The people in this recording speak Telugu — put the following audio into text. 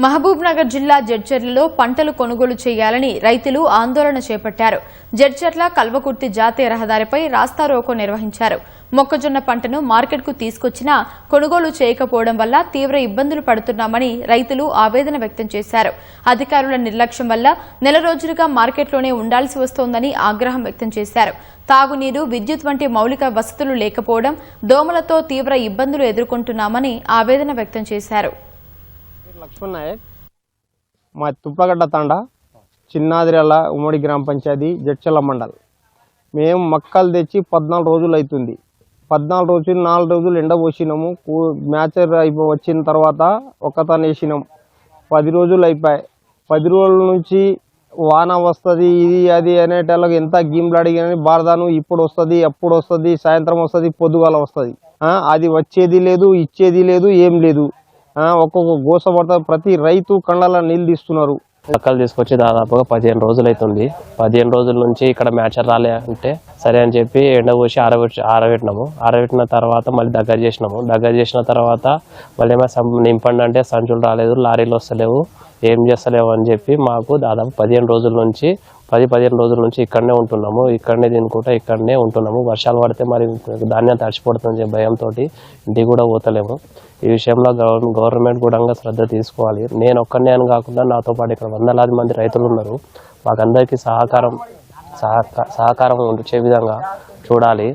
మహబూబ్ నగర్ జిల్లా జడ్చర్లలో పంటలు కొనుగోలు చేయాలని రైతులు ఆందోళన చేపట్టారు. జడ్చర్ల కల్వకుర్తి జాతీయ రహదారిపై రాస్తారోకో నిర్వహించారు. మొక్కజొన్న పంటను మార్కెట్కు తీసుకొచ్చినా కొనుగోలు చేయకపోవడం వల్ల తీవ్ర ఇబ్బందులు పడుతున్నామని రైతులు ఆవేదన వ్యక్తం చేశారు. అధికారుల నిర్లక్ష్యం వల్ల నెల రోజులుగా మార్కెట్లోనే ఉండాల్సి వస్తోందని ఆగ్రహం వ్యక్తం చేశారు. తాగునీరు, విద్యుత్ వంటి మౌలిక వసతులు లేకపోవడం, దోమలతో తీవ్ర ఇబ్బందులు ఎదుర్కొంటున్నామని ఆవేదన వ్యక్తం చేశారు. లక్ష్మణ్ నాయక్, మా తుప్పలగడ్డ తండ, చిన్నాదిరల ఉమ్మడి గ్రామ పంచాయతీ, జడ్చర్ల మండల్. మేము మక్కలు తెచ్చి 14 రోజులు అవుతుంది. 14 రోజులు 4 రోజులు ఎండ పోసినాము. మ్యాచర్ వచ్చిన తర్వాత ఒక్కతను వేసినాం. 10 రోజులు అయిపోయాయి. 10 రోజుల నుంచి వాన వస్తుంది, ఇది అది అనేటోళ్ళకి ఎంత గీమ్లు అడిగినని బారదాను. ఇప్పుడు వస్తుంది, అప్పుడు వస్తుంది, సాయంత్రం వస్తుంది, పొద్దుగాల వస్తుంది. అది వచ్చేది లేదు, ఇచ్చేది లేదు, ఏం లేదు. ఒక్కొక్క గోస పడుతుంది. ప్రతి రైతు కళ్ళలో నీళ్ళు తీస్తున్నారు. మొక్కలు తీసుకొచ్చి దాదాపుగా 15 రోజులు అవుతుంది. 15 రోజుల నుంచి ఇక్కడ మ్యాచర్ రాలే అంటే సరే అని చెప్పి ఎండ పోసి ఆరబెట్టినాము. ఆరబెట్టిన తర్వాత మళ్ళీ దగ్గర చేసిన తర్వాత మళ్ళీ నింపండి అంటే సంచులు రాలేదు, లారీలు వస్తలేవు, ఏం చేస్తలేవు అని చెప్పి మాకు దాదాపు 15 రోజుల నుంచి 10-15 రోజుల నుంచి ఇక్కడనే ఉంటున్నాము. ఇక్కడనే తినుకుంటా ఇక్కడనే ఉంటున్నాము. వర్షాలు పడితే మరి ధాన్యం తడిచిపోతుందని చెప్పి భయంతో ఇంటికి కూడా పోతలేము. ఈ విషయంలో గవర్నమెంట్ కూడా శ్రద్ధ తీసుకోవాలి. నేను ఒక్కనే అని కాకుండా నాతో పాటు ఇక్కడ వందలాది మంది రైతులు ఉన్నారు. మాకందరికీ సహకారం వచ్చే విధంగా చూడాలి.